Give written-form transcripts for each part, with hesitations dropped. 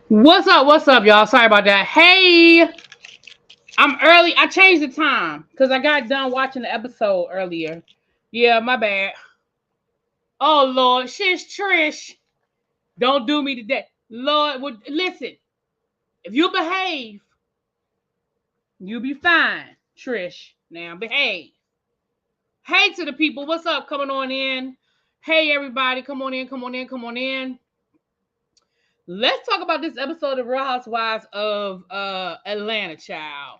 What's up? What's up, y'all? Sorry about that. Hey, I'm early. I changed the time because I got done watching the episode earlier. Yeah, my bad. Oh Lord, she's Trish. Don't do me today, Lord. Listen, if you behave, you'll be fine, Trish. Now behave. Hey to the people. What's up? Coming on in. Hey everybody, come on in. Come on in. Come on in. Let's talk about this episode of Real Housewives of Atlanta, child.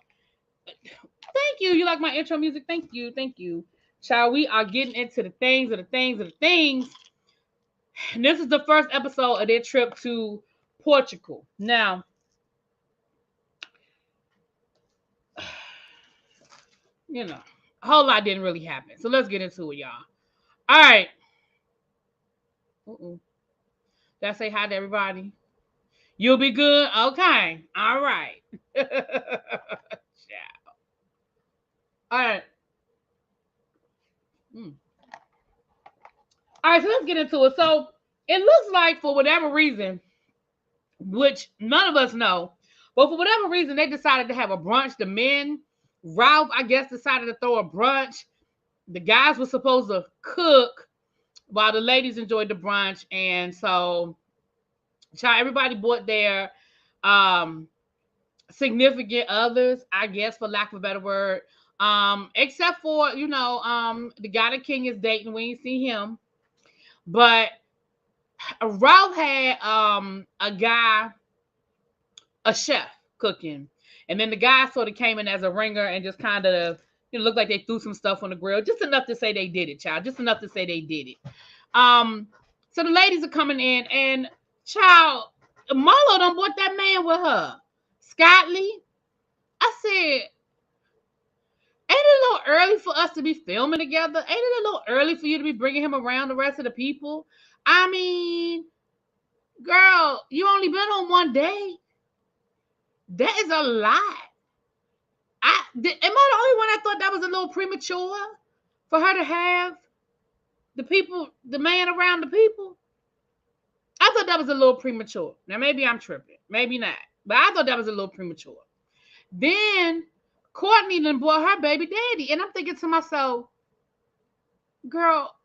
Thank you. You like my intro music? Thank you. Thank you. Child, we are getting into the things of the things of the things. And this is the first episode of their trip to Portugal. Now, a whole lot didn't really happen. So let's get into it, y'all. All right. Did I say hi to everybody? You'll be good? Okay. All right. All right. All right, so let's get into it. So it looks like for whatever reason, which none of us know, but for whatever reason, they decided to have a brunch. The men, Ralph, I guess, decided to throw a brunch. The guys were supposed to cook while the ladies enjoyed the brunch. And so, everybody bought their significant others, I guess, for lack of a better word. Except for, the guy the king is dating. We ain't see him. But Ralph had a guy, a chef cooking. And then the guy sort of came in as a ringer and just kind of, looked like they threw some stuff on the grill. Just enough to say they did it, child. Just enough to say they did it. So the ladies are coming in and, child, Marlo done brought that man with her. Scott Lee. I said, ain't it a little early for us to be filming together? Ain't it a little early for you to be bringing him around the rest of the people? I mean, girl, you only been on one day. That is a lot. Am I the only one that thought that was a little premature for her to have the man around the people? I thought that was a little premature. Now, maybe I'm tripping. Maybe not. But I thought that was a little premature. Then Courtney done brought her baby daddy. And I'm thinking to myself, girl,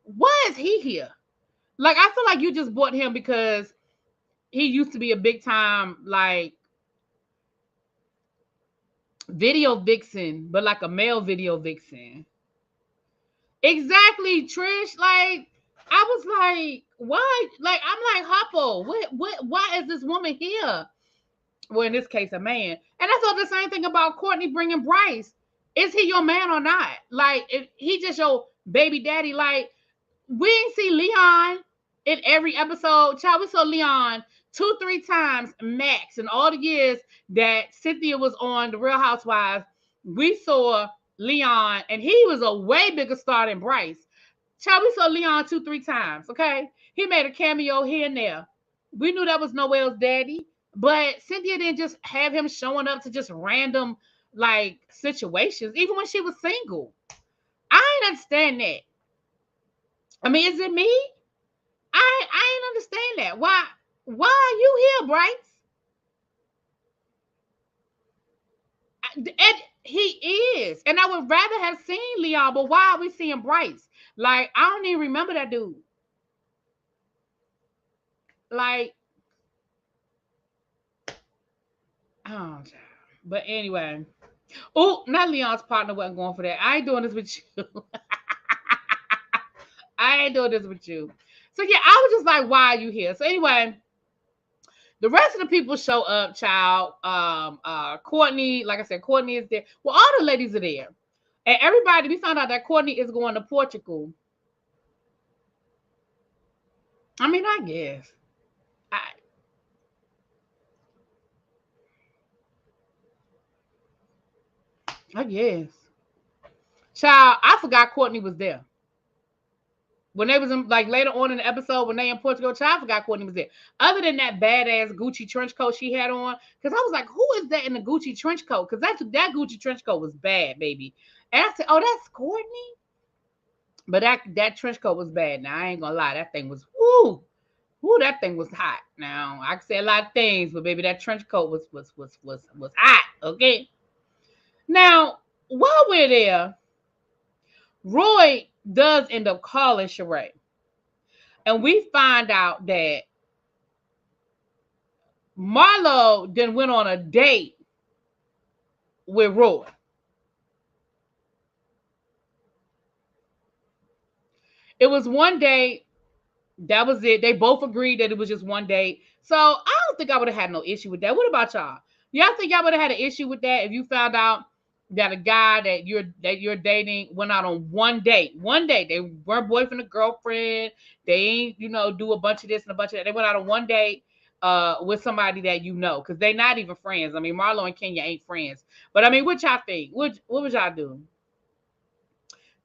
why is he here? Like, I feel like you just bought him because he used to be a big time, like, video vixen, but like a male video vixen. Exactly, Trish. Like, I was like, why? Like, I'm like, Hoppo, why is this woman here? Well, in this case, a man. And I thought the same thing about Courtney bringing Bryce. Is he your man or not? Like, if he just your baby daddy. Like, we didn't see Leon in every episode. Child, we saw Leon 2-3 times max in all the years that Cynthia was on The Real Housewives. We saw Leon, and he was a way bigger star than Bryce. Child, we saw Leon 2-3 times, okay? He made a cameo here and there. We knew that was Noel's daddy, but Cynthia didn't just have him showing up to just random, like, situations, even when she was single. I ain't understand that. I mean, is it me? I ain't understand that. Why are you here, Bryce? And he is. And I would rather have seen Leon, but why are we seeing Bryce? Like, I don't even remember that dude. Like, oh, but anyway. Oh, not Leon's partner wasn't going for that. I ain't doing this with you. I ain't doing this with you. So yeah, I was just like, why are you here? So anyway, the rest of the people show up, child. Courtney, like I said, Courtney is there. Well, all the ladies are there. And everybody, we found out that Courtney is going to Portugal. I mean, I guess. I guess. Child, I forgot Courtney was there. When they was in, like, later on in the episode, when they in Portugal, child, I forgot Courtney was there. Other than that badass Gucci trench coat she had on, because I was like, who is that in the Gucci trench coat? Because that Gucci trench coat was bad, baby. And I said, oh, that's Courtney? But that trench coat was bad. Now, I ain't gonna lie, that thing was, Ooh, that thing was hot. Now I can say a lot of things, but baby, that trench coat was hot. Okay. Now while we're there, Roy does end up calling Sheree, and we find out that Marlo then went on a date with Roy. It was one date. That was it. They both agreed that it was just one date. So I don't think I would have had no issue with that. What about y'all? Y'all think y'all would have had an issue with that if you found out that a guy that you're dating went out on one date? One date. They weren't boyfriend and girlfriend. They ain't, do a bunch of this and a bunch of that. They went out on one date with somebody that because they not even friends. I mean, Marlo and Kenya ain't friends. But I mean, what y'all think? What would y'all do?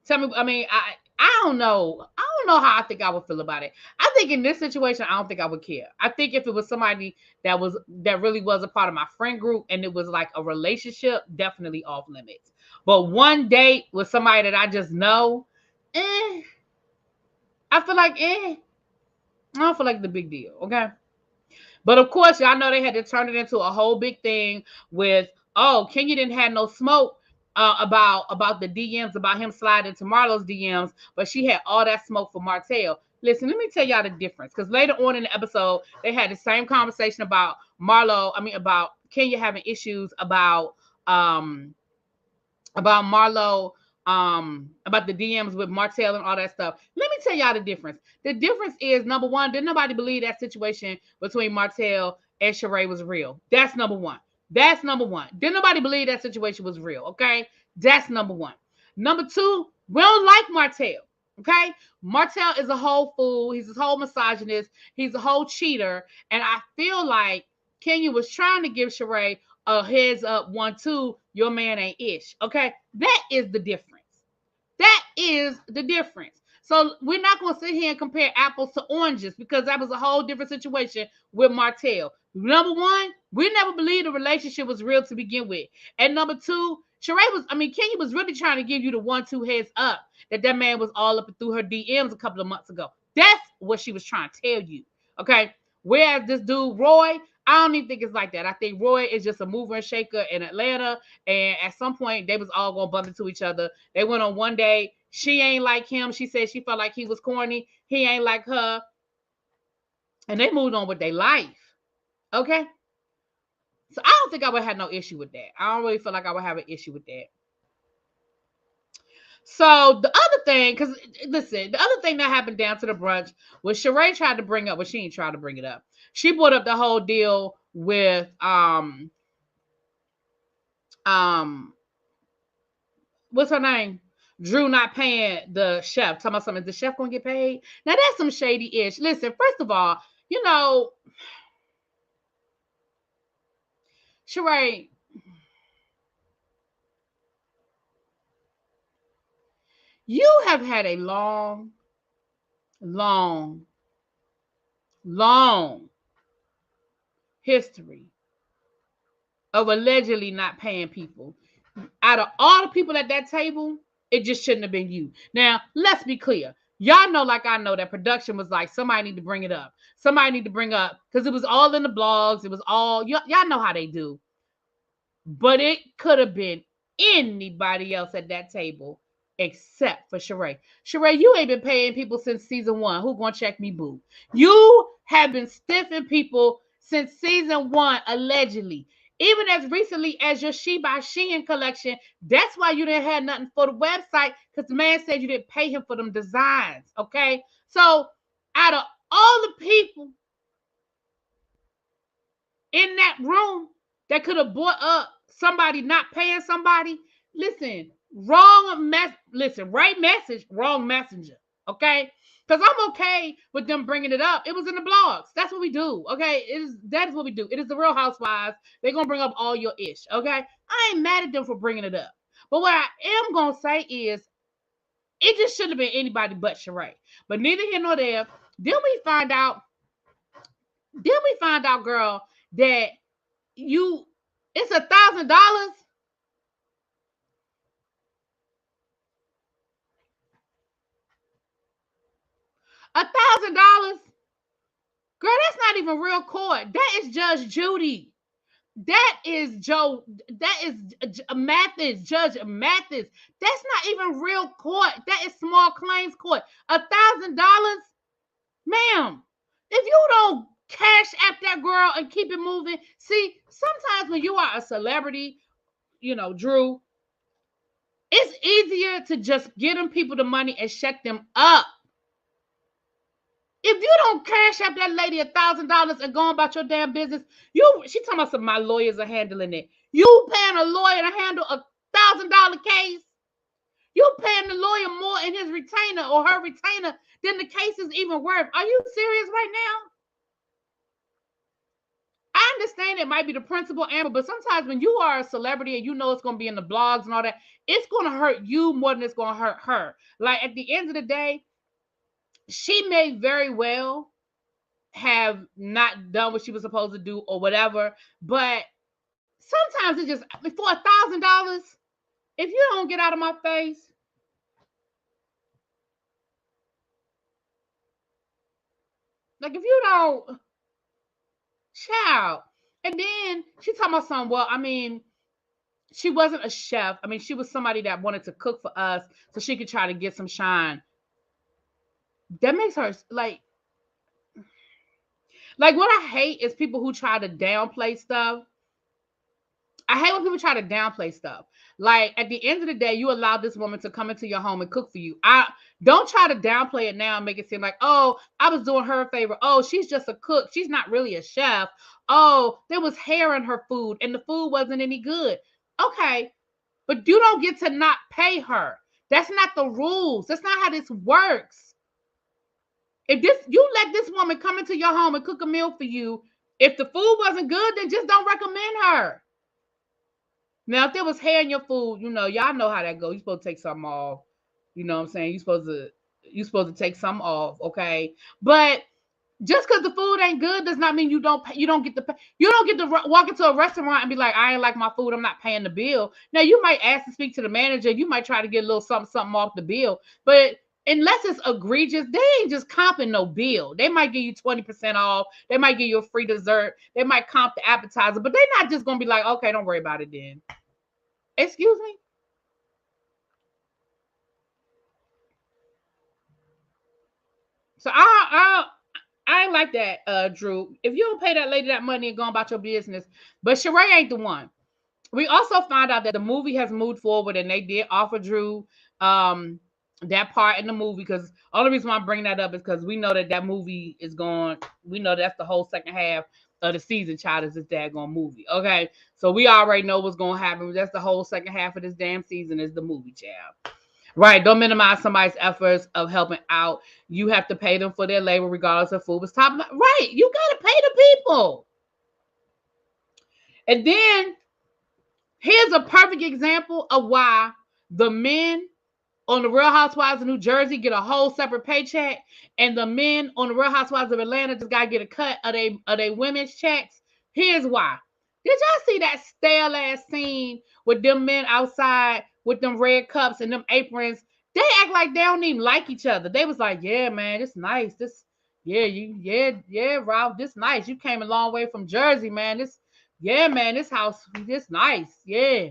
Tell me. I mean, I don't know. I don't know how I think I would feel about it. I think in this situation, I don't think I would care. I think if it was somebody that really was a part of my friend group and it was like a relationship, definitely off limits. But one date with somebody that I just know, I feel like I don't feel like the big deal. Okay. But of course, y'all know they had to turn it into a whole big thing with, Kenya didn't have no smoke about the DMs, about him sliding to Marlo's DMs, but she had all that smoke for Martell. Listen, let me tell y'all the difference, because later on in the episode, they had the same conversation about about Kenya having issues about Marlo, about the DMs with Martell and all that stuff. Let me tell y'all the difference. The difference is, number one, did nobody believe that situation between Martell and Sheree was real? That's number one. That's number one. Did nobody believe that situation was real? Okay, that's number one. Number two, we don't like Martell. Okay, Martell is a whole fool. He's a whole misogynist. He's a whole cheater, and I feel like Kenya was trying to give Sheree a heads up 1-2, your man ain't ish. Okay, that is the difference. That is the difference. So we're not going to sit here and compare apples to oranges, because that was a whole different situation with Martell. Number one, we never believed the relationship was real to begin with. And number two, Kenya was really trying to give you the 1-2 heads up that man was all up and through her DMs a couple of months ago. That's what she was trying to tell you. Okay. Whereas this dude, Roy, I don't even think it's like that. I think Roy is just a mover and shaker in Atlanta. And at some point, they was all going to bump into each other. They went on one day. She ain't like him. She said she felt like he was corny. He ain't like her. And they moved on with their life. Okay? So I don't think I would have no issue with that. I don't really feel like I would have an issue with that. So the other thing, because listen, the other thing that happened down to the brunch was Sheree tried to bring up, well, she ain't tried to bring it up. She brought up the whole deal with what's her name? Drew not paying the chef. Talking about something, is the chef gonna get paid? Now that's some shady ish. Listen, first of all, Sheree, you have had a long, long, long history of allegedly not paying people. Out of all the people at that table, it just shouldn't have been you. Now, let's be clear. Y'all know, like I know, that production was like, somebody need to bring it up. Somebody need to bring up, because it was all in the blogs. It was all, y'all know how they do. But it could have been anybody else at that table except for Sheree. Sheree, you ain't been paying people since season 1. Who gonna check me, boo? You have been stiffing people since season 1, allegedly. Even as recently as your She by Shein collection. That's why you didn't have nothing for the website, because the man said you didn't pay him for them designs. Okay? So out of all the people in that room that could have brought up somebody not paying somebody, listen, right message, wrong messenger. Okay? Because I'm okay with them bringing it up. It was in the blogs. That's what we do. Okay? That is what we do. It is the Real Housewives. They're going to bring up all your ish. Okay? I ain't mad at them for bringing it up. But what I am going to say is, it just shouldn't have been anybody but Sheree. But neither here nor there. Then we find out, girl, that it's $1,000. $1,000, girl. not even real court. That is Judge Judy. That is Joe. That is Mathis, Judge Mathis. That's not even real court. That is small claims court. $1,000, ma'am. If you don't cash app that girl and keep it moving, see, sometimes when you are a celebrity, Drew, it's easier to just get them people the money and shut them up. If you don't cash up that lady $1,000 and go about your damn business, she talking about some my lawyers are handling it. You paying a lawyer to handle $1,000 case? You paying the lawyer more in his retainer or her retainer than the case is even worth. Are you serious right now? I understand it might be the principal, Amber, but sometimes when you are a celebrity and you know it's going to be in the blogs and all that, it's going to hurt you more than it's going to hurt her. Like, at the end of the day, she may very well have not done what she was supposed to do or whatever, but sometimes it's just for $1,000. If you don't get out of my face, like, if you don't, child. And then she talking about something. Well, I mean, she wasn't a chef. I mean, she was somebody that wanted to cook for us so she could try to get some shine. That makes her like what I hate is people who try to downplay stuff. I hate when people try to downplay stuff. Like, at the end of the day, you allowed this woman to come into your home and cook for you. I don't try to downplay it now and make it seem like, oh, I was doing her a favor. Oh, she's just a cook. She's not really a chef. Oh, there was hair in her food and the food wasn't any good. Okay, but you don't get to not pay her. That's not the rules. That's not how this works. If you let this woman come into your home and cook a meal for you, if the food wasn't good, then just don't recommend her. Now, if there was hair in your food, y'all know how that goes. You're supposed to take something off. You know what I'm saying? You're supposed to take some off, okay? But just because the food ain't good does not mean you don't get to walk into a restaurant and be like, I ain't like my food, I'm not paying the bill. Now, you might ask to speak to the manager. You might try to get a little something off the bill. But unless it's egregious, they ain't just comping no bill. They might give you 20% off. They might give you a free dessert. They might comp the appetizer. But they're not just going to be like, okay, don't worry about it then. Excuse me? So I ain't like that, Drew. If you don't pay that lady that money and go about your business, but Sheree ain't the one. We also found out that the movie has moved forward and they did offer Drew that part in the movie, because the only reason why I'm bringing that up is because we know that movie is going. We know that's the whole second half of the season, child, is this daggone movie. Okay, so we already know what's going to happen. That's the whole second half of this damn season is the movie, child. Right, don't minimize somebody's efforts of helping out. You have to pay them for their labor regardless of food was top. Right, you got to pay the people. And then here's a perfect example of why the men on the Real Housewives of New Jersey get a whole separate paycheck, and the men on the Real Housewives of Atlanta just gotta get a cut of they women's checks. Here's why. Did y'all see that stale ass scene with them men outside with them red cups and them aprons? They act like they don't even like each other. They was like, yeah, man, it's nice. Ralph, this nice. You came a long way from Jersey, man. This house, this nice. Yeah.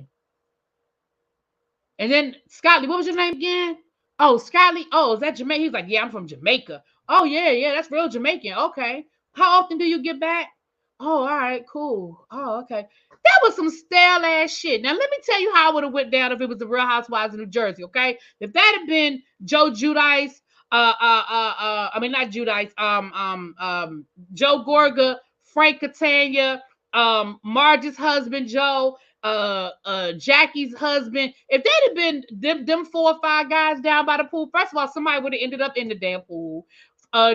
And then Scotty, what was your name again? Oh, Scotty. Oh, is that Jamaican? He's like, yeah, I'm from Jamaica. Oh, yeah, that's real Jamaican. Okay. How often do you get back? Oh, all right, cool. Oh, okay. That was some stale ass shit. Now let me tell you how it would have went down if it was the Real Housewives of New Jersey. Okay, if that had been Joe Giudice, I mean not Giudice, Joe Gorga, Frank Catania, Marge's husband Joe, Jackie's husband. If that had been them 4 or 5 guys down by the pool, first of all, somebody would have ended up in the damn pool.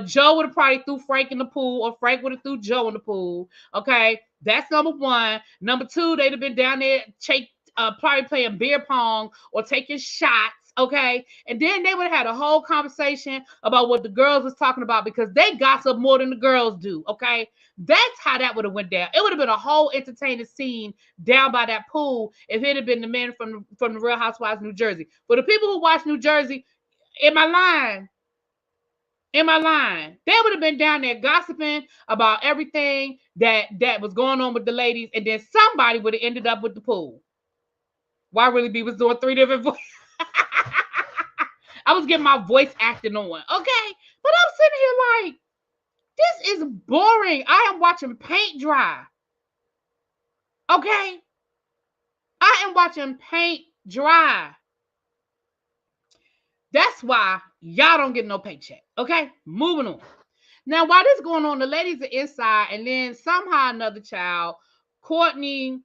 Joe would have probably threw Frank in the pool, or Frank would have threw Joe in the pool. Okay, that's number one. Number two, they'd have been down there probably playing beer pong or taking shots. Okay, and then they would have had a whole conversation about what the girls was talking about, because they gossip more than the girls do. Okay, that's how that would have went down. It would have been a whole entertaining scene down by that pool if it had been the men from the Real Housewives of New Jersey. For the people who watch New Jersey, am I lying? Am I lying? They would have been down there gossiping about everything that was going on with the ladies, and then somebody would have ended up with the pool. Why Really B was doing 3 different voices. I was getting my voice acting on, okay? But I'm sitting here like, this is boring. I am watching paint dry. Okay? I am watching paint dry. That's why y'all don't get no paycheck. Okay? Moving on. Now, while this going on, the ladies are inside, and then somehow another child, Courtney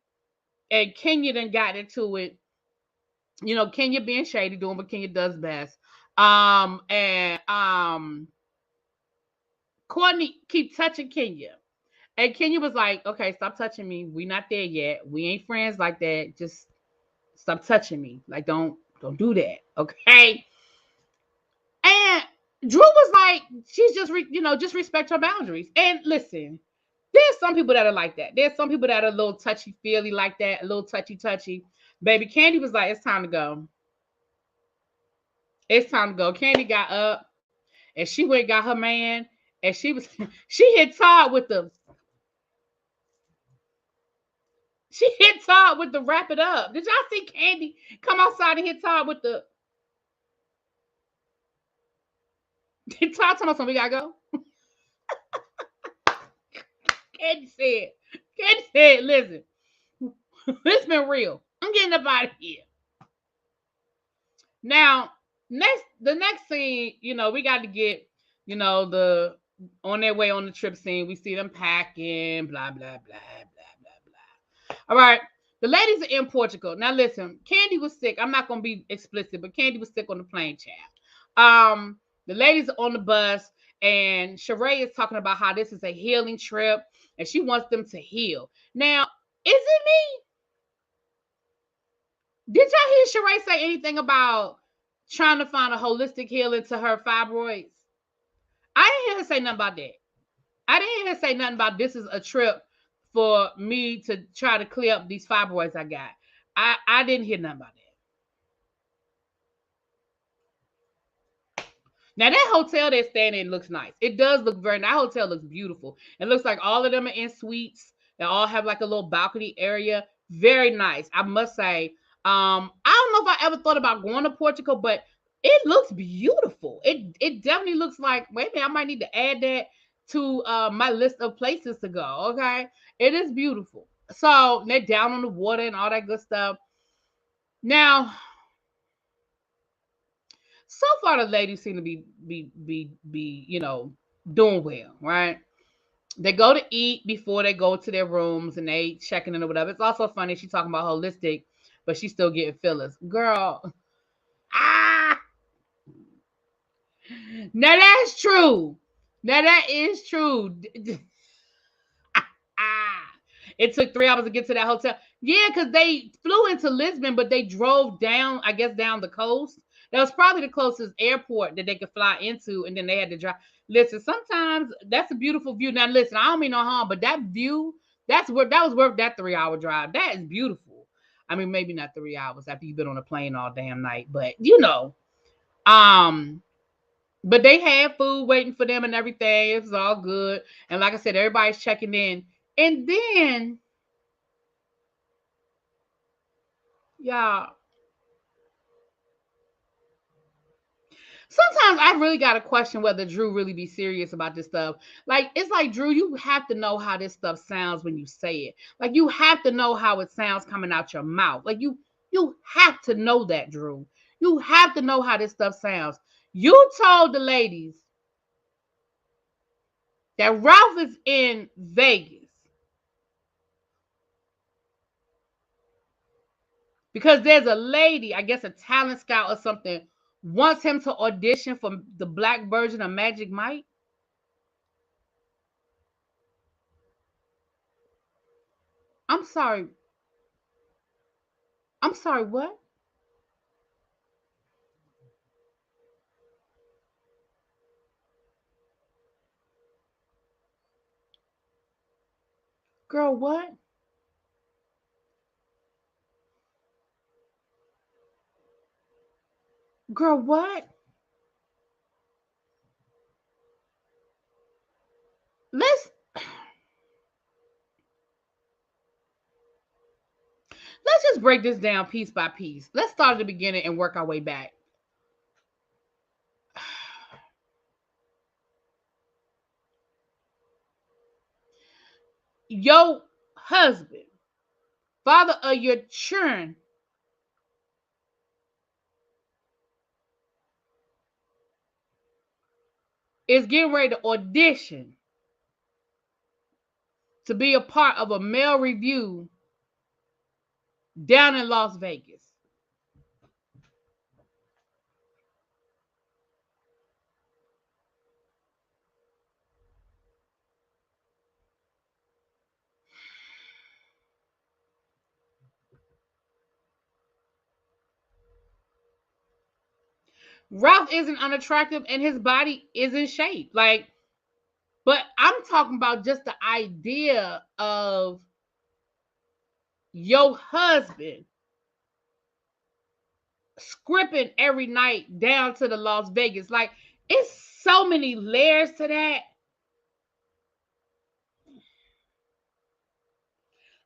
and Kenya done got into it. You know, Kenya being shady, doing what Kenya does best. And Courtney keep touching Kenya. And Kenya was like, okay, stop touching me. We not there yet. We ain't friends like that. Just stop touching me. Like, don't do that. Okay. And Drew was like, she's just, just respect her boundaries. And listen, there's some people that are like that. There's some people that are a little touchy feely like that, a little touchy touchy. Baby Candy was like, it's time to go. It's time to go. Candy got up and she went and got her man, and she hit Todd with the wrap it up. Did y'all see Candy come outside and hit Todd with the Todd told us we gotta go? Candy said, listen, it's been real. I'm getting up out of here. Now, the next scene, we got to get, the on their way on the trip scene. We see them packing, blah, blah, blah, blah, blah, blah. All right. The ladies are in Portugal. Now, listen, Candy was sick. I'm not going to be explicit, but Candy was sick on the plane, chat. The ladies are on the bus, and Sheree is talking about how this is a healing trip, and she wants them to heal. Now, is it me? Did y'all hear Sheree say anything about trying to find a holistic healing to her fibroids? I didn't hear her say nothing about that. I didn't hear her say nothing about this is a trip for me to try to clear up these fibroids I got. I didn't hear nothing about that. Now, that hotel they're staying in looks nice. It does look very nice. That hotel looks beautiful. It looks like all of them are in suites. They all have like a little balcony area. Very nice. I must say, I don't know if I ever thought about going to Portugal, but it looks beautiful. It definitely looks like maybe I might need to add that to my list of places to go. Okay, it is beautiful. So they're down on the water and all that good stuff. Now, so far the ladies seem to be doing well, right? They go to eat before they go to their rooms and they checking in or whatever. It's also funny she's talking about holistic, but she's still getting fillers. Girl, now that's true. Now that is true. It took 3 hours to get to that hotel. Yeah, because they flew into Lisbon, but they drove down, I guess, down the coast. That was probably the closest airport that they could fly into, and then they had to drive. Listen, sometimes that's a beautiful view. Now, listen, I don't mean no harm, but that view, that was worth that 3 hour drive. That is beautiful. I mean, maybe not 3 hours after you've been on a plane all damn night, but but they had food waiting for them and everything. It was all good. And like I said, everybody's checking in. And then, y'all, sometimes I really got to question whether Drew really be serious about this stuff. Like, it's like, Drew, you have to know how this stuff sounds when you say it. Like, you have to know how it sounds coming out your mouth. Like, you have to know that, Drew. You have to know how this stuff sounds. You told the ladies that Ralph is in Vegas because there's a lady, I guess a talent scout or something, wants him to audition for the black version of Magic Mike. I'm sorry. I'm sorry, what? Girl, what? Girl, what? let's just break this down piece by piece. Let's start at the beginning and work our way back. Your husband, father of your children, is getting ready to audition to be a part of a male review down in Las Vegas. Ralph isn't unattractive and his body is in shape. Like, but I'm talking about just the idea of your husband scripting every night down to the Las Vegas. Like, it's so many layers to that.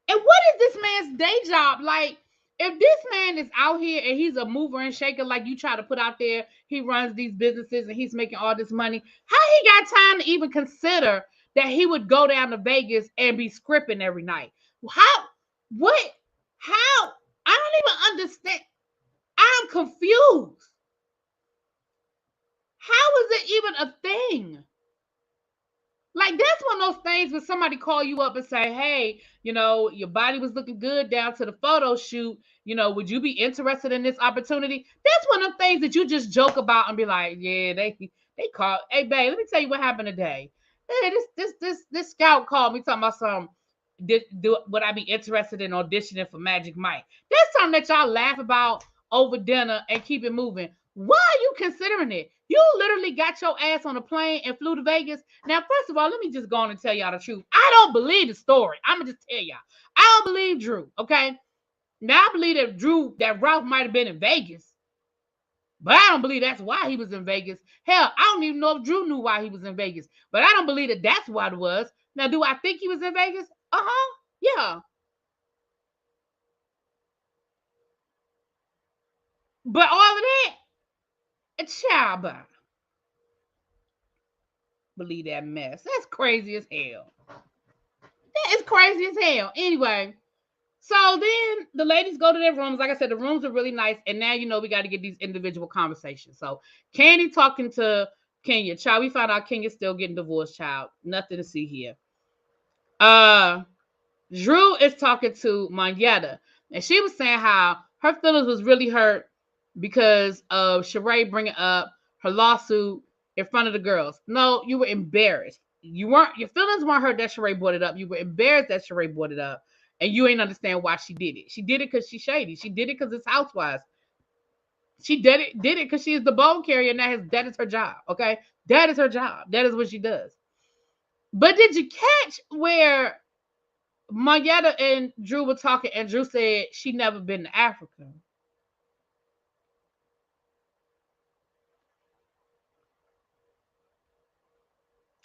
And what is this man's day job? Like, if this man is out here and he's a mover and shaker, like you try to put out there, he runs these businesses and he's making all this money, how he got time to even consider that he would go down to Vegas and be scripting every night? How? What? How? I don't even understand. I'm confused. How is it even a thing? Like, that's one of those things when somebody call you up and say, hey, your body was looking good down to the photo shoot. Would you be interested in this opportunity? That's one of the things that you just joke about and be like, yeah, they call. Hey, babe, let me tell you what happened today. Hey, this scout called me talking about some. Would I be interested in auditioning for Magic Mike? That's something that y'all laugh about over dinner and keep it moving. Why are you considering it? You literally got your ass on a plane and flew to Vegas. Now, first of all, let me just go on and tell y'all the truth. I don't believe the story. I'm going to just tell y'all. I don't believe Drew, okay? Now, I believe that Ralph might have been in Vegas. But I don't believe that's why he was in Vegas. Hell, I don't even know if Drew knew why he was in Vegas. But I don't believe that that's what it was. Now, do I think he was in Vegas? Uh-huh. Yeah. But all of that, a child, believe that mess. That's crazy as hell. That is crazy as hell. Anyway, so then the ladies go to their rooms. Like I said, the rooms are really nice. And now, we got to get these individual conversations. So Candy talking to Kenya. Child, we found out Kenya's still getting divorced, child. Nothing to see here. Drew is talking to Monyetta. And she was saying how her feelings was really hurt because of Sheree bringing up her lawsuit in front of the girls. No, you were embarrassed. Your feelings weren't hurt that Sheree brought it up. You were embarrassed that Sheree brought it up. And you ain't understand why she did it. She did it because she's shady. She did it because it's Housewives. She did it because she is the bone carrier, and that is her job. Okay? That is her job. That is what she does. But did you catch where Monyetta and Drew were talking, and Drew said she never been to Africa?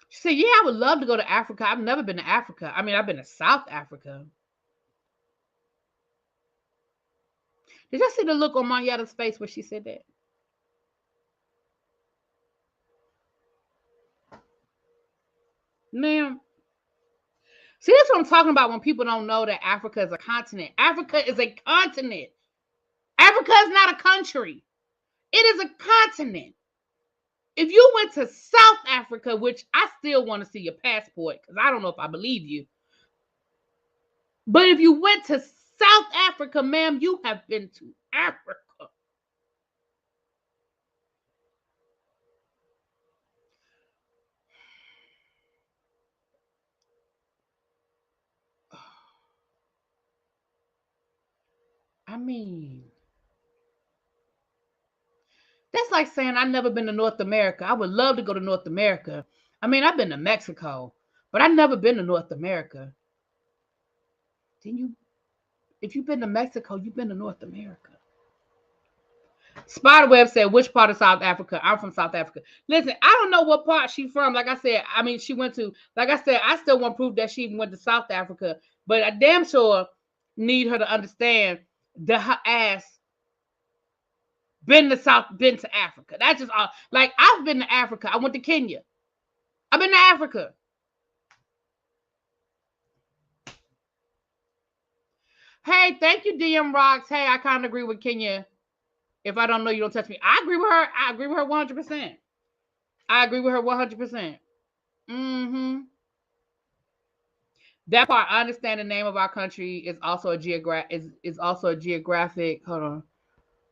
She said, yeah, I would love to go to Africa. I've never been to Africa. I mean, I've been to South Africa. Did y'all see the look on Monyetta's face when she said that? Ma'am. See, that's what I'm talking about when people don't know that Africa is a continent. Africa is a continent. Africa is not a country. It is a continent. If you went to South Africa, which I still want to see your passport, because I don't know if I believe you. But if you went to South Africa, ma'am, you have been to Africa. I mean, that's like saying I've never been to North America. I would love to go to North America. I mean, I've been to Mexico, but I've never been to North America. Then if you've been to Mexico, you've been to North America. Spiderweb said, which part of South Africa? I'm from South Africa. Listen, I don't know what part she's from. Like I said, I mean, she went to, like I said, I still want proof that she even went to South Africa, but I damn sure need her to understand that her ass been to Africa. That's just all. Like, I've been to Africa. I went to Kenya. I've been to Africa. Hey, thank you, DM Rocks. Hey, I kind of agree with Kenya. If I don't know, you don't touch me. I agree with her. I agree with her 100%. I agree with her 100%. Mm-hmm. That part, I understand the name of our country is also a geographic, hold on,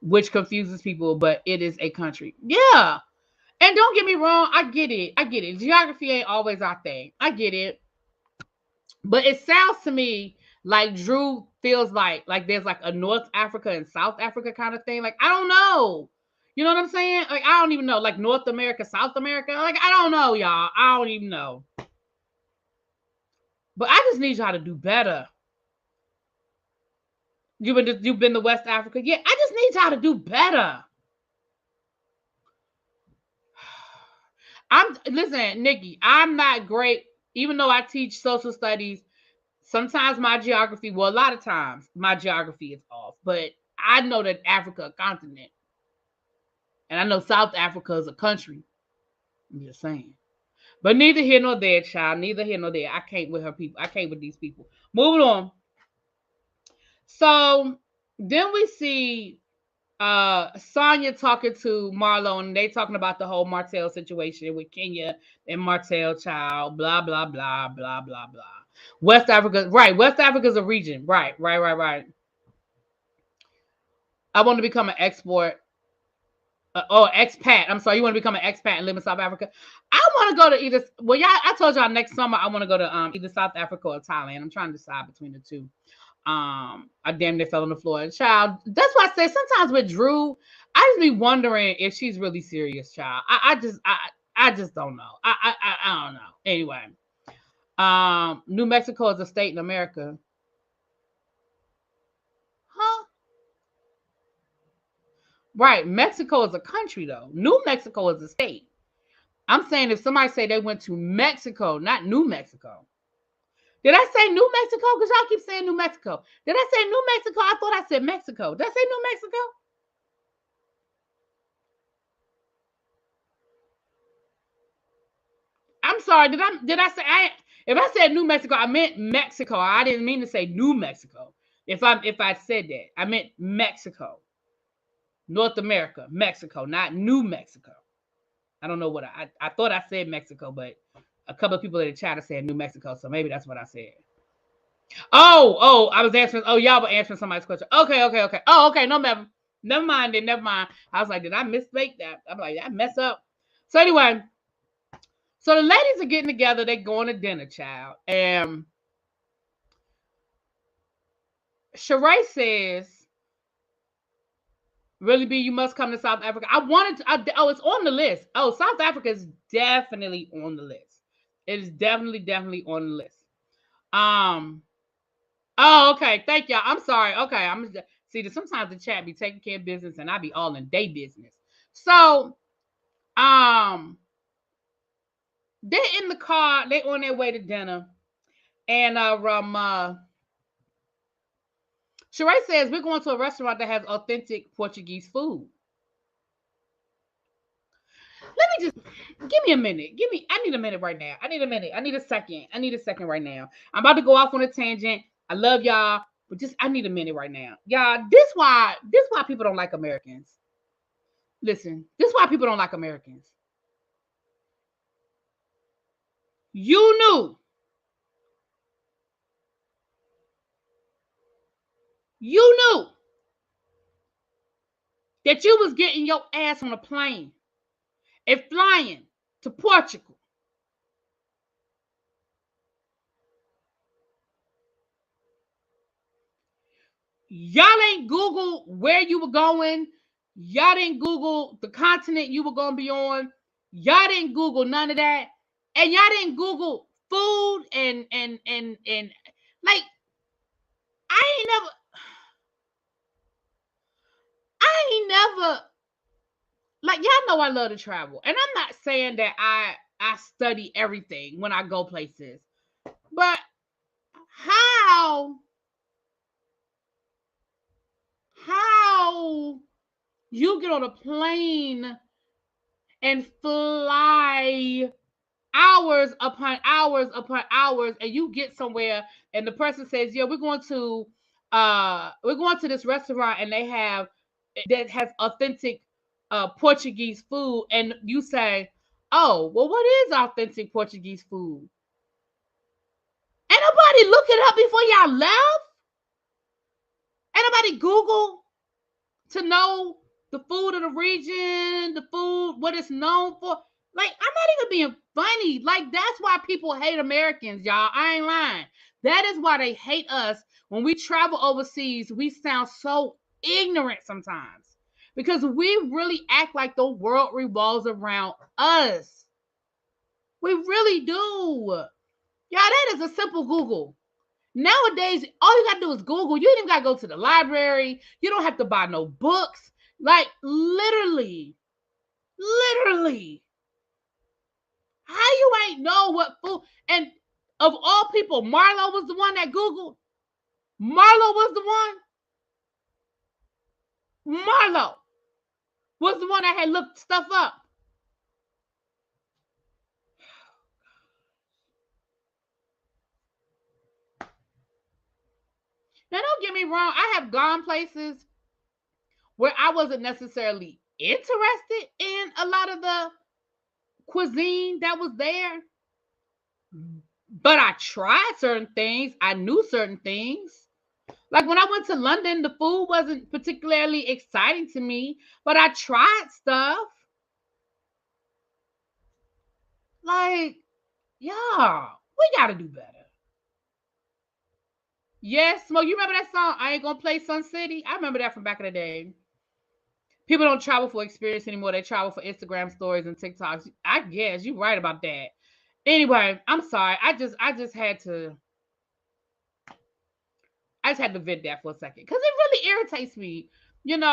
which confuses people, but it is a country. Yeah. And don't get me wrong, I get it. I get it. Geography ain't always our thing. I get it. But it sounds to me like Drew feels like there's like a North Africa and South Africa kind of thing. Like, I don't know. You know what I'm saying? Like, I don't even know. Like North America, South America. Like, I don't know, y'all. I don't even know. But I just need y'all to do better. You've been to West Africa? Yeah, I just need y'all to do better. Listen, Nikki, I'm not great, even though I teach social studies. Sometimes my geography, well, a lot of times my geography is off, but I know that Africa is a continent. And I know South Africa is a country. I'm just saying. But neither here nor there, child. Neither here nor there. I can't with her people. I can't with these people. Moving on. So then we see Sonya talking to Marlo, and they talking about the whole Martell situation with Kenya and Martell child, blah, blah, blah, blah, blah, blah. West Africa, right. West Africa's a region. Right. I want to become an expat. I'm sorry, you want to become an expat and live in South Africa? I want to go to either. Well, yeah, I told y'all next summer I want to go to either South Africa or Thailand. I'm trying to decide between the two. I damn near fell on the floor. Child, that's why I say sometimes with Drew, I just be wondering if she's really serious, child. I just don't know. I don't know. Anyway, New Mexico is a state in America. Huh? Right. Mexico is a country though. New Mexico is a state. I'm saying if somebody say they went to Mexico, not New Mexico. Did I say New Mexico? Because y'all keep saying New Mexico. Did I say New Mexico? I thought I said Mexico. Did I say New Mexico? I'm sorry. Did I say if I said New Mexico, I meant Mexico. I didn't mean to say New Mexico. If I said that, I meant Mexico. North America, Mexico, not New Mexico. I don't know what I thought I said Mexico, but a couple of people in the chat are saying New Mexico, so maybe that's what I said. I was answering. Oh, y'all were answering somebody's question. Okay. Oh, okay. No, never mind. Then never mind. I was like, did I mistake that? I'm like, did I mess up? So anyway, so the ladies are getting together. They going to dinner, child, and Sheree says, "Really, B, you must come to South Africa." I wanted to. It's on the list. Oh, South Africa is definitely on the list. It is definitely on the list. Oh, okay. Thank y'all. I'm sorry. Okay, I'm see. Sometimes the chat be taking care of business, and I be all in day business. So, they're in the car. They on their way to dinner, and Sheree says we're going to a restaurant that has authentic Portuguese food. Let me just give me a minute. I need a minute right now. I need a minute. I need a second. I need a second right now. I'm about to go off on a tangent. I love y'all, but just I need a minute right now. Y'all, this why people don't like Americans. Listen, this is why people don't like Americans. You knew that you was getting your ass on a plane and flying to Portugal. Y'all ain't Google where you were going. Y'all didn't Google the continent you were going to be on. Y'all didn't Google none of that. And y'all didn't Google food and like I I ain't never, like, y'all know I love to travel. And I'm not saying that I study everything when I go places. But how you get on a plane and fly hours upon hours upon hours, and you get somewhere and the person says, yeah, we're going to this restaurant and they have that has authentic Portuguese food, and you say, oh, well, what is authentic Portuguese food? Ain't nobody look it up before y'all left? Ain't nobody Google to know the food of the region, the food, what it's known for? Like, I'm not even being funny. Like, that's why people hate Americans, y'all. I ain't lying. That is why they hate us. When we travel overseas, we sound so ignorant sometimes because we really act like the world revolves around us. We really do. Y'all, that is a simple Google. Nowadays, all you gotta do is Google. You ain't even gotta go to the library. You don't have to buy no books. Like, literally. How you ain't know what food? And of all people, Marlo was the one that Googled. Marlo was the one. Marlo was the one that had looked stuff up. Now, don't get me wrong. I have gone places where I wasn't necessarily interested in a lot of the cuisine that was there. But I tried certain things. I knew certain things. Like when I went to London, the food wasn't particularly exciting to me, but I tried stuff. Like, yeah, we gotta do better. Yes, Smoke, you remember that song, I Ain't Gonna Play Sun City? I remember that from back in the day. People don't travel for experience anymore. They travel for Instagram stories and TikToks. I guess you're right about that. Anyway, I'm sorry. I just had to vent that for a second because it really irritates me. And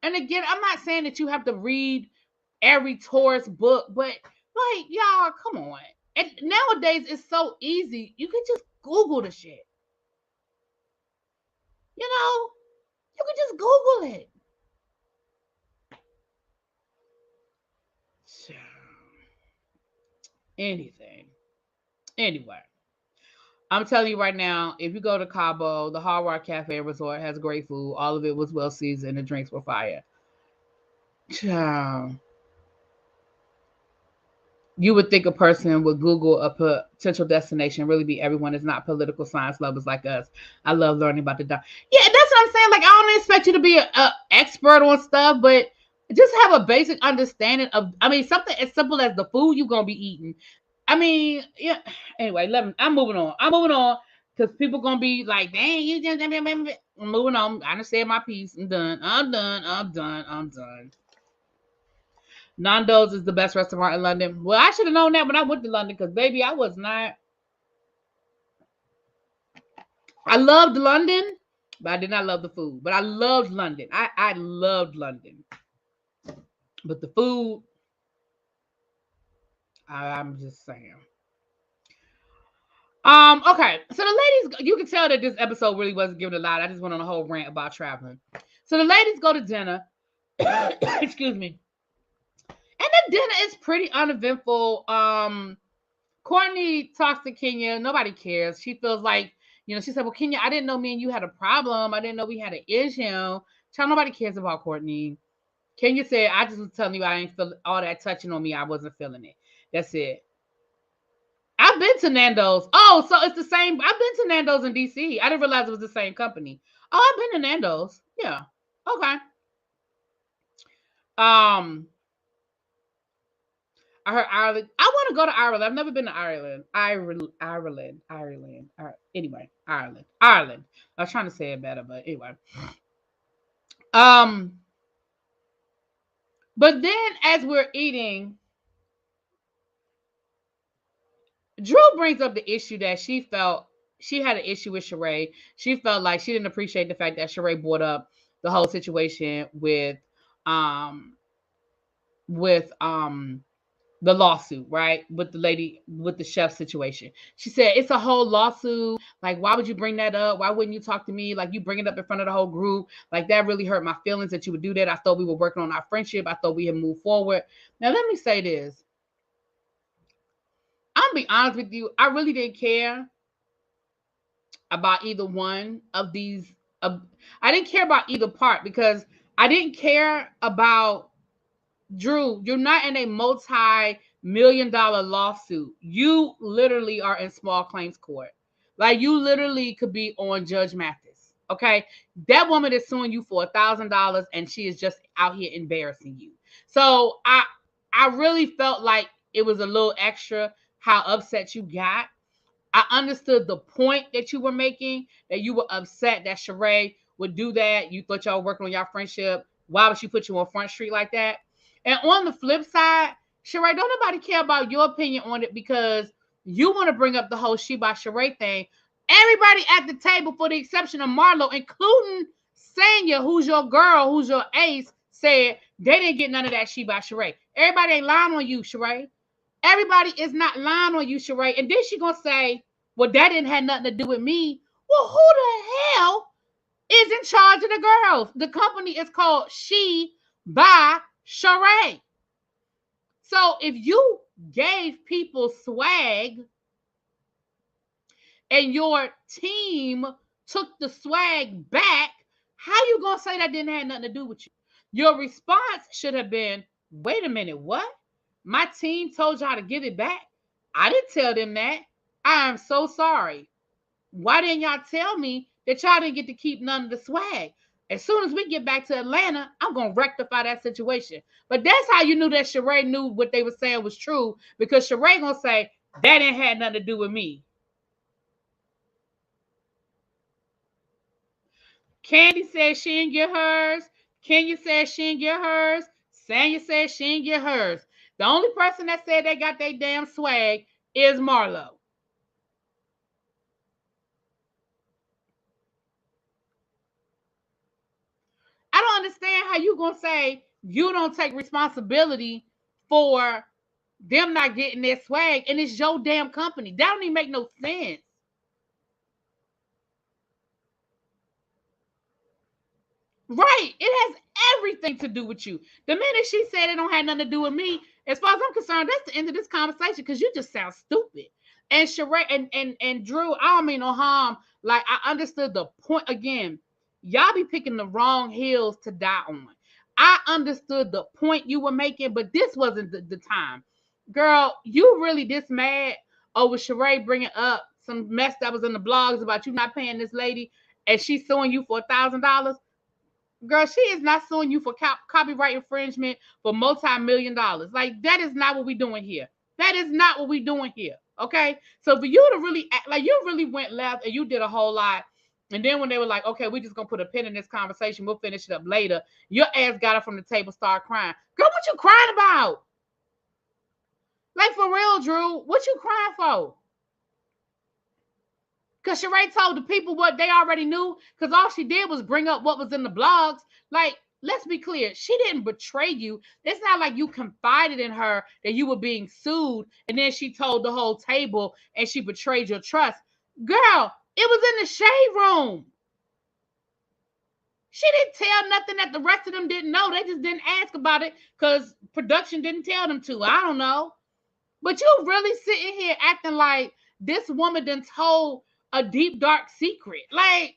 again, I'm not saying that you have to read every tourist book, but like, y'all, come on. And nowadays it's so easy. You can just Google the shit. You can just Google it. So, anything. Anyway, I'm telling you right now, if you go to Cabo, the Hard Rock Cafe Resort has great food. All of it was well seasoned. The drinks were fire. You would think a person would Google a potential destination. Really, be everyone is not political science lovers like us. I love learning about the Yeah, that's what I'm saying. Like, I don't expect you to be an expert on stuff, but just have a basic understanding of. I mean, something as simple as the food you're gonna be eating. I mean, yeah. Anyway, I'm moving on because people gonna be like, "Dang, you just." I'm moving on. I done said my piece. I'm done. Nando's is the best restaurant in London. Well, I should have known that when I went to London because, baby, I was not. I loved London, but I did not love the food. But I loved London. I loved London. But the food, I'm just saying. Okay. So the ladies, you can tell that this episode really wasn't given a lot. I just went on a whole rant about traveling. So the ladies go to dinner. Excuse me. And the dinner is pretty uneventful. Courtney talks to Kenya. Nobody cares. She feels like, she said, well, Kenya, I didn't know me and you had a problem. I didn't know we had an issue. Child, nobody cares about Courtney. Kenya said, I just was telling you I ain't feel all that touching on me. I wasn't feeling it. That's it. I've been to Nando's. Oh, so it's the same. I've been to Nando's in DC. I didn't realize it was the same company. Oh, I've been to Nando's. Yeah. Okay. I heard Ireland. I want to go to Ireland. I've never been to Ireland. Ireland. Anyway, Ireland. I was trying to say it better, but anyway. But then as we're eating, Drew brings up the issue that she felt she had an issue with Sheree. She felt like she didn't appreciate the fact that Sheree brought up the whole situation um with the lawsuit, right? With the lady with the chef situation. She said it's a whole lawsuit. Like, why would you bring that up? Why wouldn't you talk to me? Like, you bring it up in front of the whole group. Like, that really hurt my feelings that you would do that. I thought we were working on our friendship. I thought we had moved forward. Now, let me say this. I'll be honest with you. I really didn't care about either one of these. I didn't care about either part because I didn't care about Drew. You're not in a multi-million-dollar lawsuit. You literally are in small claims court. Like, you literally could be on Judge Mathis. Okay, that woman is suing you for $1,000, and she is just out here embarrassing you. So I really felt like it was a little extra how upset you got. I understood the point that you were making, that you were upset that Sheree would do that. You thought y'all were working on your friendship. Why would she put you on Front Street like that? And on the flip side, Sheree, don't nobody care about your opinion on it because you want to bring up the whole She by Sheree thing. Everybody at the table, for the exception of Marlo, including Sanya, who's your girl, who's your ace, said they didn't get none of that She by Sheree. Everybody ain't lying on you, Sheree. Everybody is not lying on you, Sheree. And then she gonna say, well, that didn't have nothing to do with me. Well, who the hell is in charge of the girls? The company is called She by Sheree. So if you gave people swag and your team took the swag back, how you gonna say that didn't have nothing to do with you? Your response should have been, wait a minute, what? My team told y'all to give it back? I didn't tell them that. I am so sorry. Why didn't y'all tell me that y'all didn't get to keep none of the swag? As soon as we get back to Atlanta, I'm going to rectify that situation. But that's how you knew that Sheree knew what they were saying was true, because Sheree going to say, that didn't have nothing to do with me. Candy said she didn't get hers. Kenya said she didn't get hers. Sanya said she didn't get hers. The only person that said they got their damn swag is Marlo. I don't understand how you gonna say you don't take responsibility for them not getting their swag, and it's your damn company. That don't even make no sense. Right. It has everything to do with you. The minute she said it don't have nothing to do with me, as far as I'm concerned, that's the end of this conversation because you just sound stupid. And Sheree and Drew, I don't mean no harm. Like, I understood the point again. Y'all be picking the wrong hills to die on. I understood the point you were making, but this wasn't the time. Girl, you really this mad over Sheree bringing up some mess that was in the blogs about you not paying this lady and she's suing you for $1,000? Girl, she is not suing you for copyright infringement for multi-million dollars. Like, that is not what we're doing here. That is not what we're doing here. Okay? So for you to really act like you really went left and you did a whole lot. And then when they were like, okay, we're just gonna put a pin in this conversation, we'll finish it up later. Your ass got up from the table, started crying. Girl, what you crying about? Like, for real, Drew, what you crying for? Because Sheree told the people what they already knew, because all she did was bring up what was in the blogs. Like, let's be clear, she didn't betray you. It's not like you confided in her that you were being sued, and then she told the whole table and she betrayed your trust. Girl, it was in the shade room. She didn't tell nothing that the rest of them didn't know. They just didn't ask about it because production didn't tell them to. I don't know. But you really sitting here acting like this woman done told a deep, dark secret. Like,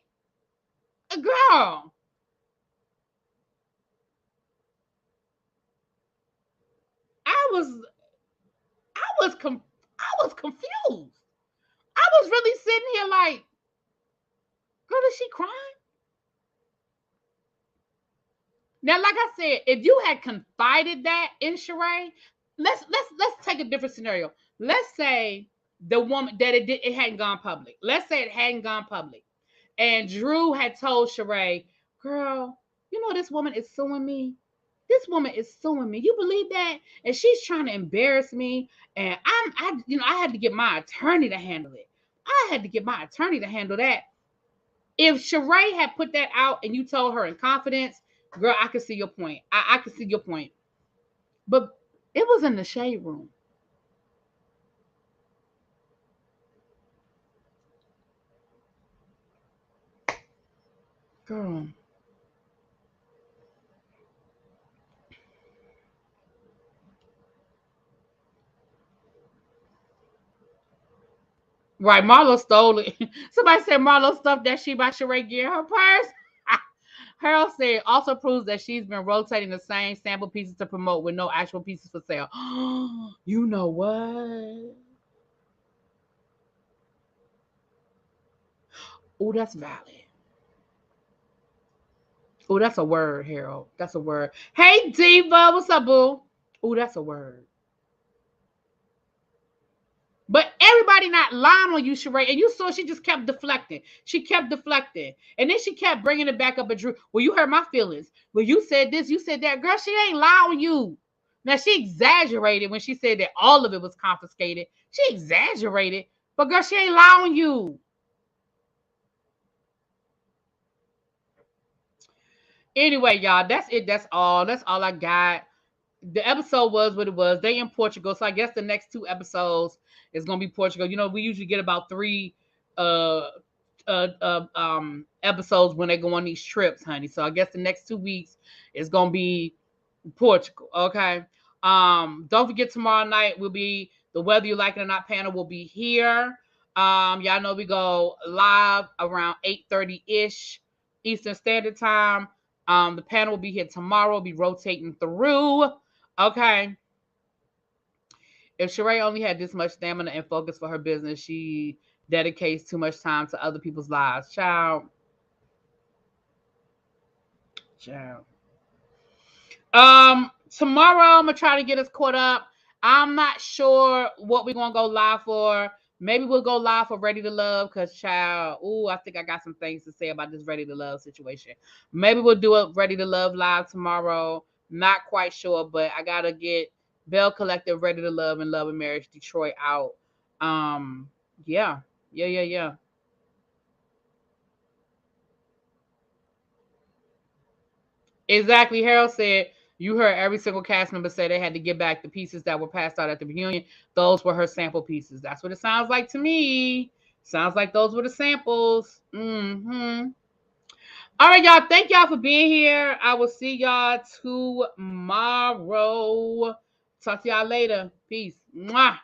girl. I was confused. I was really sitting here like, girl, is she crying? Now, like I said, if you had confided that in Sheree, let's take a different scenario. Let's say the woman that it hadn't gone public. Let's say it hadn't gone public, and Drew had told Sheree, "Girl, you know this woman is suing me. This woman is suing me. You believe that? And she's trying to embarrass me. And I had to get my attorney to handle it. I had to get my attorney to handle that." If Sheree had put that out and you told her in confidence, girl, I can see your point. I can see your point. But it was in the shade room. Girl. Right, Marlo stole it. Somebody said Marlo stuffed that she by Sheree get her purse. Harold said also proves that she's been rotating the same sample pieces to promote with no actual pieces for sale. You know what? Oh, that's valid. Oh, that's a word, Harold. That's a word. Hey, Diva, what's up, boo? Oh, that's a word. But everybody not lying on you, Sheree. And you saw she just kept deflecting. She kept deflecting. And then she kept bringing it back up at Drew. Well, you hurt my feelings. Well, you said this, you said that. Girl, she ain't lying on you. Now, she exaggerated when she said that all of it was confiscated. She exaggerated. But, girl, she ain't lying on you. Anyway, y'all, that's it. That's all. That's all I got. The episode was what it was. They in Portugal, so I guess the next 2 episodes is gonna be Portugal. You know, we usually get about 3 uh episodes when they go on these trips, honey. So I guess the next 2 weeks is gonna be Portugal. Okay. Don't forget tomorrow night will be the Whether You Like It or Not panel will be here. Y'all know we go live around 8:30 ish Eastern Standard Time. The panel will be here tomorrow. We'll be rotating through. Okay. If Sheree only had this much stamina and focus for her business, she dedicates too much time to other people's lives. Child. Child. Tomorrow I'm gonna try to get us caught up. I'm not sure what we're gonna go live for. Maybe we'll go live for Ready to Love because, child, I think I got some things to say about this Ready to Love situation. Maybe we'll do a Ready to Love live tomorrow. Not quite sure, but I gotta get Bell Collective, Ready to Love, and Love and Marriage Detroit out. Yeah, yeah. Exactly. Harold said you heard every single cast member say they had to give back the pieces that were passed out at the reunion. Those were her sample pieces. That's what it sounds like to me. Sounds like those were the samples. All right, y'all. Thank y'all for being here. I will see y'all tomorrow. Talk to y'all later. Peace. Mwah.